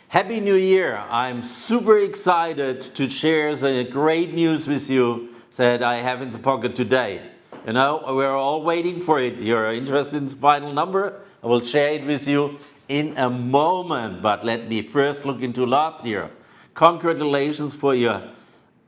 Happy New Year! I'm super excited to share the great news with you that I have in the pocket today. You know, we're all waiting for it. You're interested in the final number? I will share it with you in a moment, but let me first look into last year. Congratulations for your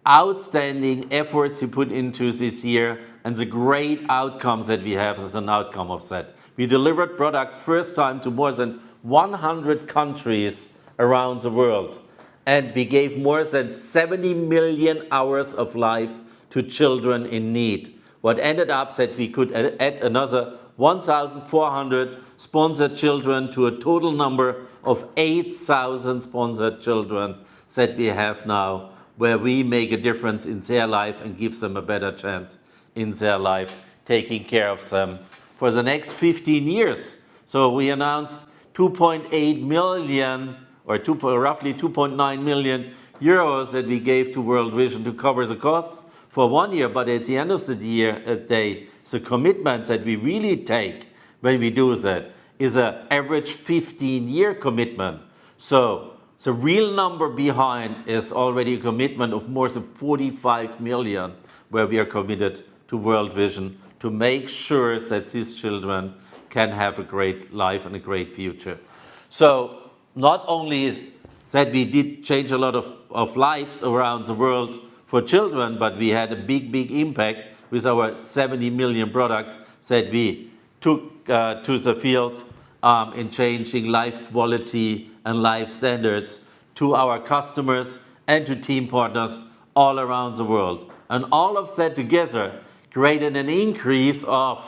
outstanding efforts you put into this year and the great outcomes that we have as an outcome of that. We delivered product first time to more than 100 countries around the world, and we gave more than 70 million hours of life to children in need. What ended up that we could add another 1,400 sponsored children to a total number of 8,000 sponsored children that we have now, where we make a difference in their life and give them a better chance in their life, taking care of them for the next 15 years. So we announced 2.8 million or roughly 2.9 million euros that we gave to World Vision to cover the costs for 1 year, but at the end of the day, the commitment that we really take when we do that is an average 15-year commitment. So the real number behind is already a commitment of more than 45 million, where we are committed to World Vision to make sure that these children can have a great life and a great future. So not only that we did change a lot of lives around the world for children, but we had a big impact with our 70 million products that we took to the field in changing life quality and life standards to our customers and to team partners all around the world. And all of that together created an increase of,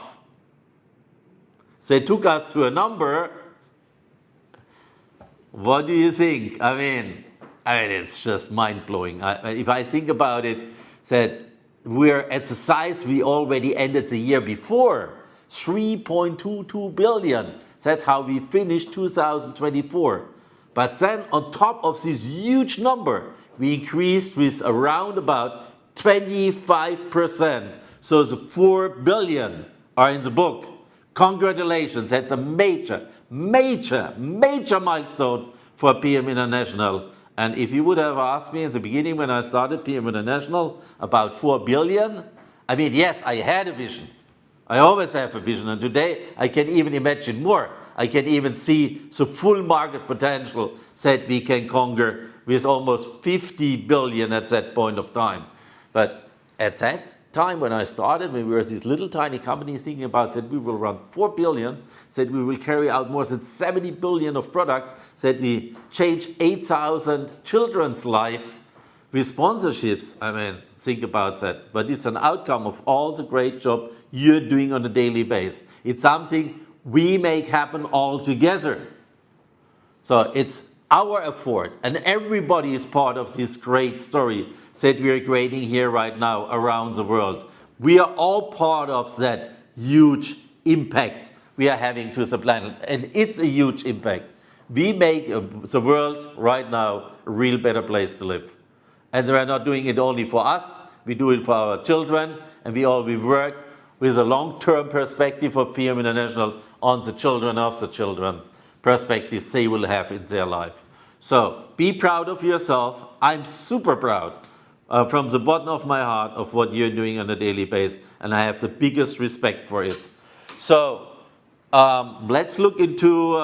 they took us to a number. What do you think? I mean, it's just mind-blowing. If I think about it, that we're at the size we already ended the year before, 3.22 billion. That's how we finished 2024. But then on top of this huge number, we increased with around about 25%. So the 4 billion are in the book. Congratulations, that's a major milestone for PM International. And if you would have asked me in the beginning when I started PM International about 4 billion, I mean, yes, I had a vision. I always have a vision, and today I can even imagine more. I can even see the full market potential that we can conquer with almost 50 billion at that point of time. But at that time when I started, when we were this little tiny company thinking about that we will run 4 billion, that we will carry out more than 70 billion of products, that we change 8,000 children's life with sponsorships. I mean, think about that. But it's an outcome of all the great job you're doing on a daily basis. It's something we make happen all together. So it's our effort, and everybody is part of this great story that we are creating here right now around the world. We are all part of that huge impact we are having to the planet, and it's a huge impact. We make the world right now a real better place to live. And we are not doing it only for us, we do it for our children, and we work with a long-term perspective for PM International on the children of the children's perspectives they will have in their life. So be proud of yourself. I'm super proud from the bottom of my heart of what you're doing on a daily basis, and I have the biggest respect for it. So let's look into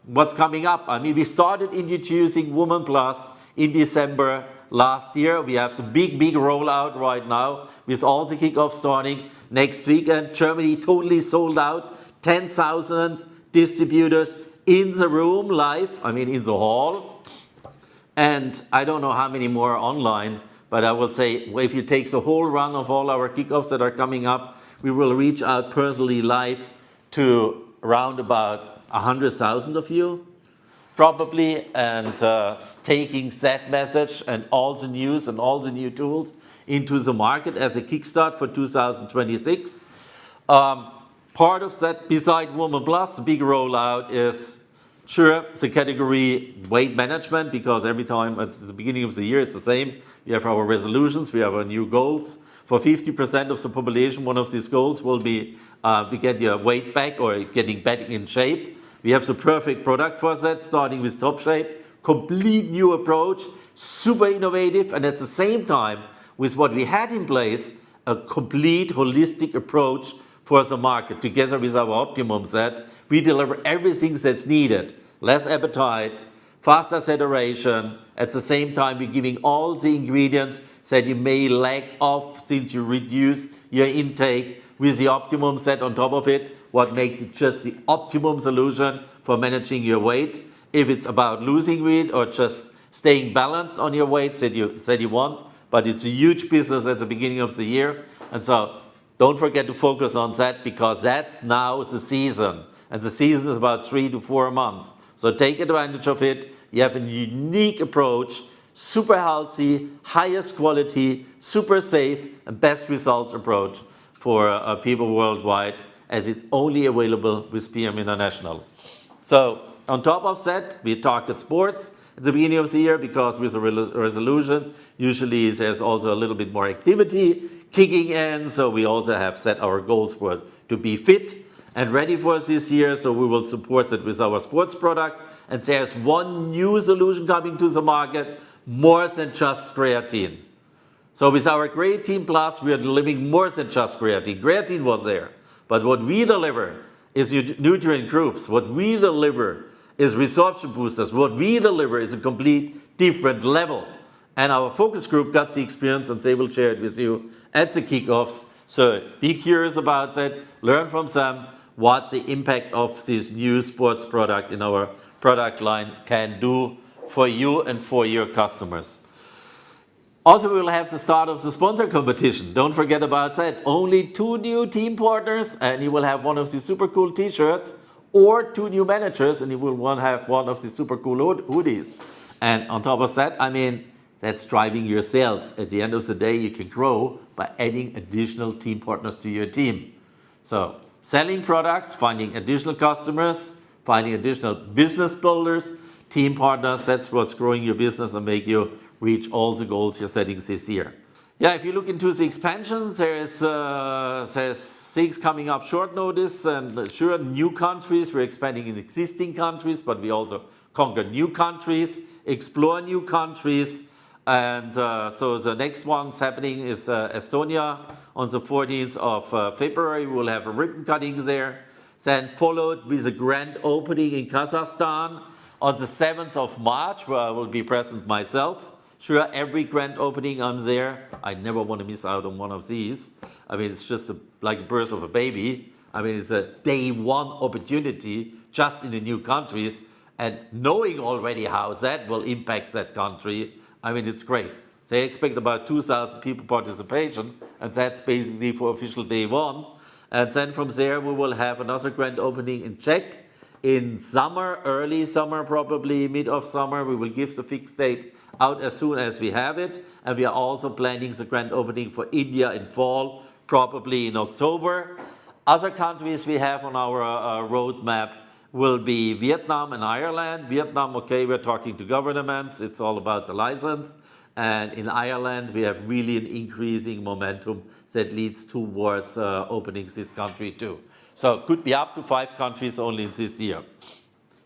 what's coming up. I mean, we started introducing Woman Plus in December last year. We have some big rollout right now with all the kickoff starting next weekend. Germany totally sold out, 10,000 distributors in the room live, I mean in the hall. And I don't know how many more online, but I will say if you take the whole run of all our kickoffs that are coming up, we will reach out personally live to around about 100,000 of you, probably, and taking that message and all the news and all the new tools into the market as a kickstart for 2026. Part of that, beside Woman Plus, the big rollout is, sure, the category weight management, because every time at the beginning of the year it's the same. We have our resolutions, we have our new goals. For 50% of the population, one of these goals will be to get your weight back or getting back in shape. We have the perfect product for that, starting with Top Shape, complete new approach, super innovative, and at the same time, with what we had in place, a complete holistic approach for the market. Together with our optimum set, we deliver everything that's needed. Less appetite, faster saturation. At the same time, we're giving all the ingredients that you may lack of since you reduce your intake with the optimum set on top of it, what makes it just the optimum solution for managing your weight. If it's about losing weight or just staying balanced on your weight that you want, but it's a huge business at the beginning of the year. And so don't forget to focus on that, because that's now the season. And the season is about 3 to 4 months. So take advantage of it. You have a unique approach, super healthy, highest quality, super safe, and best results approach for people worldwide, as it's only available with PM International. So on top of that, we target sports at the beginning of the year, because with a resolution, usually there's also a little bit more activity kicking in. So we also have set our goals for to be fit and ready for this year. So we will support it with our sports products. And there's one new solution coming to the market, more than just creatine. So with our Creatine Plus, we are delivering more than just creatine. Creatine was there, but what we deliver is nutrient groups. What we deliver is resorption boosters. What we deliver is a complete different level. And our focus group got the experience, and they will share it with you at the kickoffs. So be curious about that, learn from them what the impact of this new sports product in our product line can do for you and for your customers. Also, we will have the start of the sponsor competition. Don't forget about that. Only 2 new team partners, and you will have one of the super cool t-shirts, or 2 new managers, and you will have one of the super cool hoodies. And on top of that, I mean, that's driving your sales. At the end of the day, you can grow by adding additional team partners to your team. So selling products, finding additional customers, finding additional business builders, team partners, that's what's growing your business and make you reach all the goals you're setting this year. Yeah, if you look into the expansions, there's things coming up short notice, and sure, new countries. We're expanding in existing countries, but we also conquer new countries, explore new countries. And so the next one's happening is Estonia on the 14th of February. We'll have a ribbon cutting there. Then followed with a grand opening in Kazakhstan on the 7th of March, where I will be present myself. Sure, every grand opening I'm there. I never want to miss out on one of these. I mean, it's just like a birth of a baby. I mean, it's a day one opportunity just in the new countries, and knowing already how that will impact that country. I mean, it's great. They expect about 2,000 people participation, and that's basically for official day one. And then from there, we will have another grand opening in Czech in summer, early summer, probably mid of summer. We will give the fixed date out as soon as we have it. And we are also planning the grand opening for India in fall, probably in October. Other countries we have on our roadmap will be Vietnam and Ireland. Vietnam, okay, we're talking to governments. It's all about the license. And in Ireland, we have really an increasing momentum that leads towards opening this country too. So it could be up to 5 countries only in this year.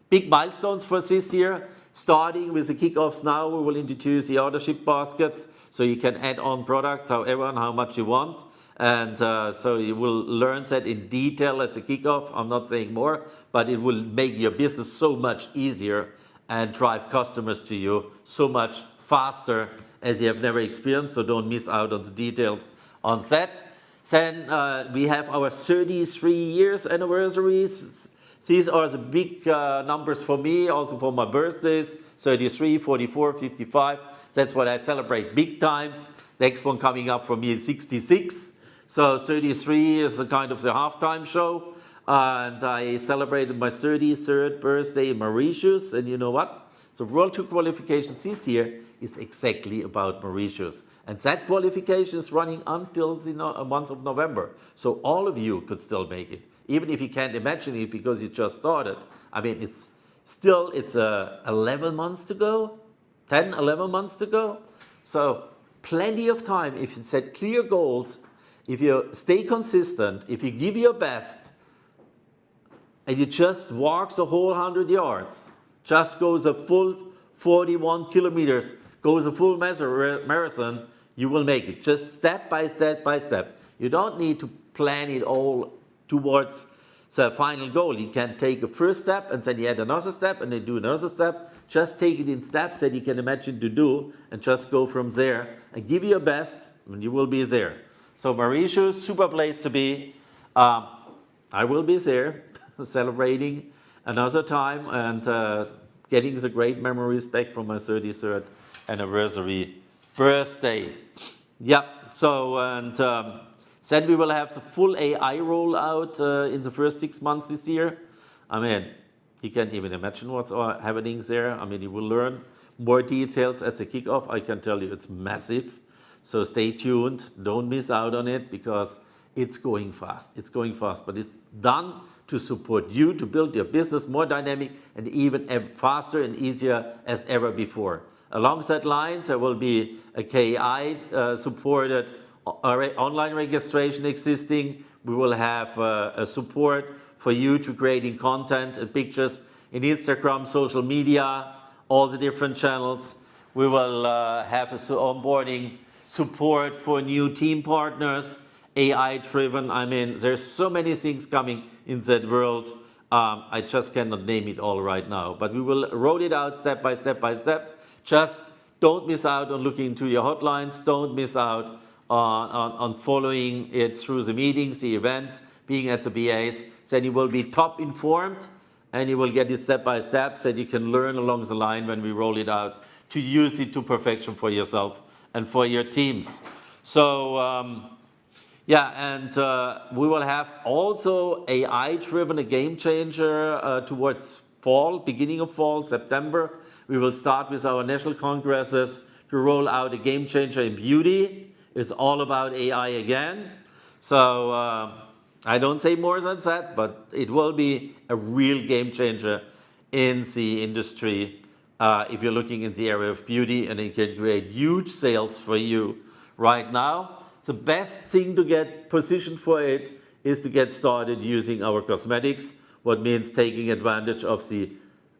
Big milestones for this year. Starting with the kickoffs now, we will introduce the ordership baskets, so you can add on products however and how much you want. And so you will learn that in detail at the kickoff. I'm not saying more, but it will make your business so much easier and drive customers to you so much faster as you have never experienced. So don't miss out on the details on that. Then we have our 33 years anniversaries. These are the big numbers for me, also for my birthdays, 33, 44, 55. That's what I celebrate big times. Next one coming up for me is 66. So 33 is a kind of the halftime show. And I celebrated my 33rd birthday in Mauritius. And you know what? The World Tour qualification this year is exactly about Mauritius. And that qualification is running until the month of November. So all of you could still make it. Even if you can't imagine it because you just started. I mean, it's 11 months to go, 10, 11 months to go. So plenty of time if you set clear goals, if you stay consistent, if you give your best, and you just walk the whole 100 yards, just go the 41 kilometers, goes a full marathon, you will make it. Just step by step by step. You don't need to plan it all towards the final goal. You can take a first step and then you add another step and then do another step. Just take it in steps that you can imagine to do and just go from there and give your best and you will be there. So Mauritius, super place to be. I will be there celebrating another time and getting the great memories back from my 33rd anniversary birthday. Yeah, so and then we will have the full AI rollout in the first 6 months this year. I mean, you can't even imagine what's happening there. I mean, you will learn more details at the kickoff. I can tell you it's massive. So stay tuned. Don't miss out on it because it's going fast. It's going fast, but it's done to support you to build your business more dynamic and even faster and easier as ever before. Along that lines, there will be a KI supported online registration existing. We will have a support for you to creating content and pictures in Instagram, social media, all the different channels. We will have a onboarding support for new team partners, AI driven. I mean, there's so many things coming in that world. I just cannot name it all right now, but we will roll it out step by step by step. Just don't miss out on looking into your hotlines. Don't miss out on following it through the meetings, the events, being at the BAs. Then you will be top informed and you will get it step by step so that you can learn along the line when we roll it out to use it to perfection for yourself and for your teams. So yeah, and we will have also AI-driven, a game changer towards fall, beginning of fall, September. We will start with our national congresses to roll out a game changer in beauty. It's all about AI again. So I don't say more than that, but it will be a real game changer in the industry if you're looking in the area of beauty, and it can create huge sales for you right now. The best thing to get positioned for it is to get started using our cosmetics, what means taking advantage of the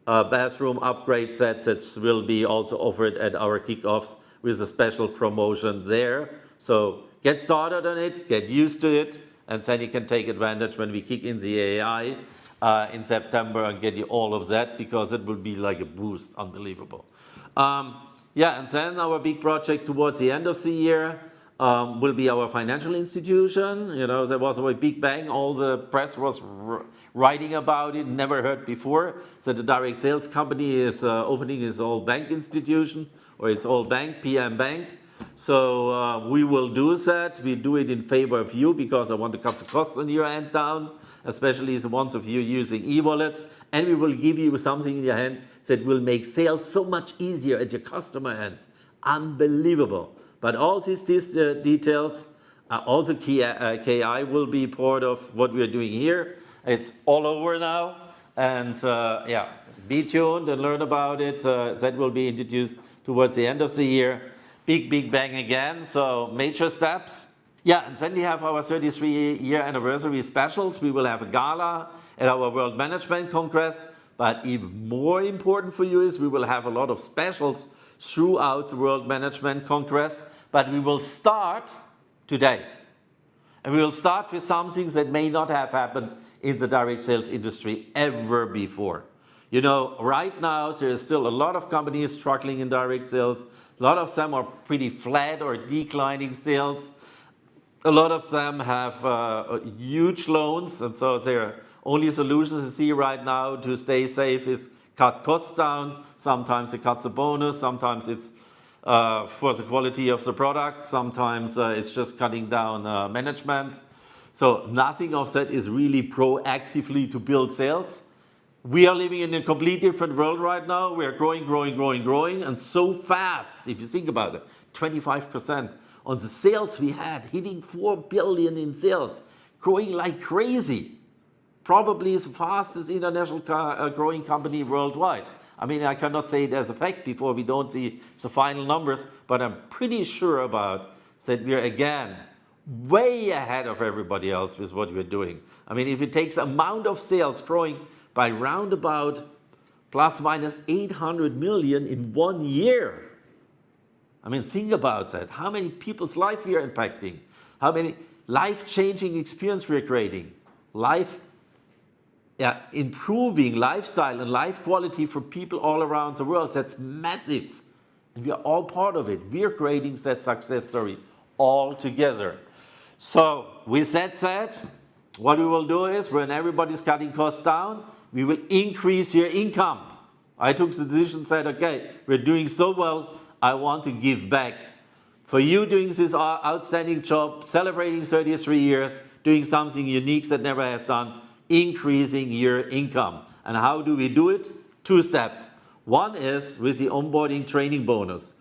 bathroom upgrade sets that will be also offered at our kickoffs with a special promotion there. So get started on it, get used to it, and then you can take advantage when we kick in the AI in September and get you all of that, because it will be like a boost, unbelievable. Yeah, and then our big project towards the end of the year will be our financial institution. You know, there was a big bang. All the press was writing about it, never heard before. So the direct sales company is opening its own bank institution, or its own bank, PM Bank. So we will do that. We do it in favor of you because I want to cut the costs on your end down, especially the ones of you using e-wallets. And we will give you something in your hand that will make sales so much easier at your customer end. Unbelievable. But all these details, also KI will be part of what we are doing here. It's all over now. And yeah, be tuned and learn about it. That will be introduced towards the end of the year. Big bang again, so major steps. Yeah, and then we have our 33-year anniversary specials. We will have a gala at our World Management Congress, but even more important for you is we will have a lot of specials throughout the World Management Congress, but we will start today. And we will start with some things that may not have happened in the direct sales industry ever before. You know, right now, there is still a lot of companies struggling in direct sales. A lot of them are pretty flat or declining sales. A lot of them have huge loans, and so their only solutions you see right now to stay safe is cut costs down. Sometimes it cuts a bonus, sometimes it's for the quality of the product, sometimes it's just cutting down management. So nothing of that is really proactively to build sales. We are living in a completely different world right now. We are growing, and so fast. If you think about it, 25% on the sales we had, hitting 4 billion in sales, growing like crazy. Probably the fastest international growing company worldwide. I mean, I cannot say it as a fact before we don't see the final numbers, but I'm pretty sure about that we are again way ahead of everybody else with what we're doing. I mean, if it takes amount of sales growing by round about plus minus 800 million in 1 year. I mean, think about that. How many people's life we are impacting? How many life-changing experience we are creating? Improving lifestyle and life quality for people all around the world. That's massive. And we are all part of it. We are creating that success story all together. So with that said, what we will do is when everybody's cutting costs down, we will increase your income. I took the decision, said, okay, we're doing so well, I want to give back. For you doing this outstanding job, celebrating 33 years, doing something unique that never has done, increasing your income. And how do we do it? 2 steps. One is with the onboarding training bonus.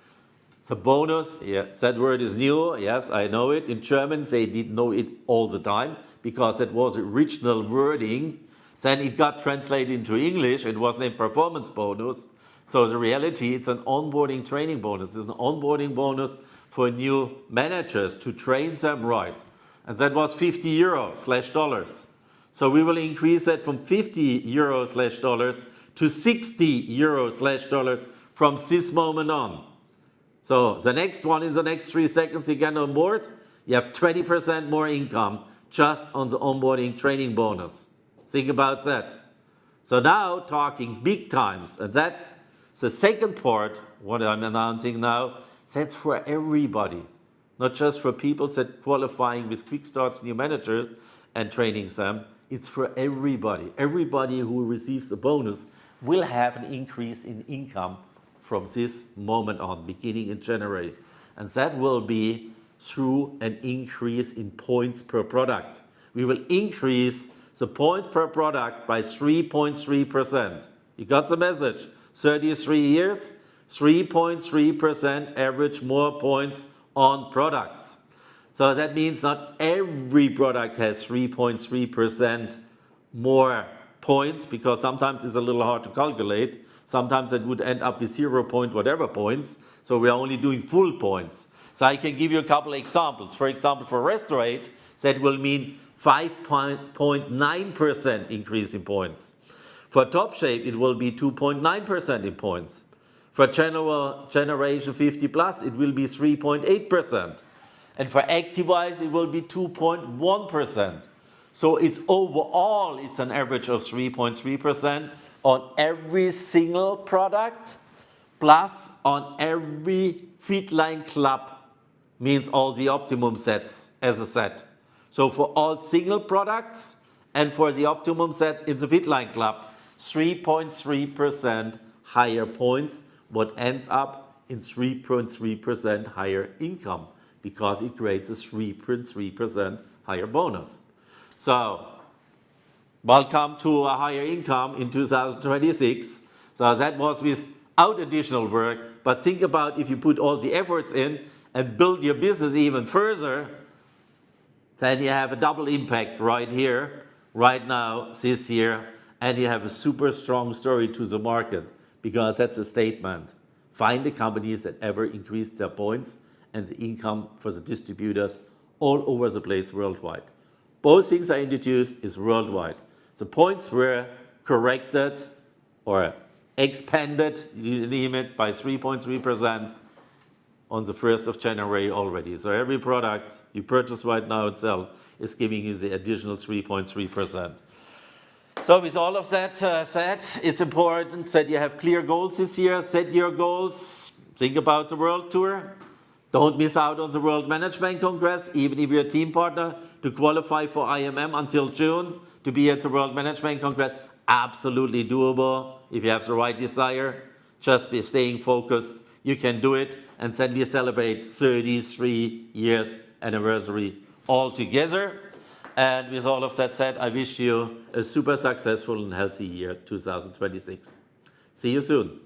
The bonus, yeah, that word is new, yes, I know it. In German, they didn't know it all the time because that was original wording. Then it got translated into English. It was named performance bonus. So the reality, it's an onboarding training bonus. It's an onboarding bonus for new managers to train them right. And that was 50 euros/dollars. So we will increase that from 50 euros/dollars to 60 euros/dollars from this moment on. So the next one, in the next 3 seconds you get on board, you have 20% more income just on the onboarding training bonus. Think about that. So now talking big times, and that's the second part, what I'm announcing now, that's for everybody. Not just for people that qualifying with quick starts new managers and training them, it's for everybody. Everybody who receives a bonus will have an increase in income from this moment on, beginning in January. And that will be through an increase in points per product. We will increase the point per product by 3.3%. You got the message? 33 years, 3.3% average more points on products. So that means not every product has 3.3% more points, because sometimes it's a little hard to calculate. Sometimes it would end up with 0 point whatever points. So we are only doing full points. So I can give you a couple of examples. For example, for Restorate, that will mean 5.9% increase in points. For Top Shape, it will be 2.9% in points. For Generation 50 Plus, it will be 3.8%. And for Activise, it will be 2.1%. So it's overall, it's an average of 3.3% on every single product, plus on every Fitline Club, means all the optimum sets as a set. So for all single products and for the optimum set in the Fitline Club, 3.3% higher points, what ends up in 3.3% higher income, because it creates a 3.3% higher bonus. So, welcome to a higher income in 2026. So that was without additional work, but think about if you put all the efforts in and build your business even further, then you have a double impact right here, right now, this year, and you have a super strong story to the market, because that's a statement. Find the companies that ever increased their points and the income for the distributors all over the place worldwide. Both things I introduced is worldwide. The points were corrected or expanded, you name it, by 3.3% on the 1st of January already. So every product you purchase right now and sell is giving you the additional 3.3%. So with all of that said, it's important that you have clear goals this year. Set your goals. Think about the world tour. Don't miss out on the World Management Congress, even if you're a team partner, to qualify for IMM until June, to be at the World Management Congress. Absolutely doable if you have the right desire. Just be staying focused. You can do it. And then we celebrate 33 years anniversary all together. And with all of that said, I wish you a super successful and healthy year 2026. See you soon.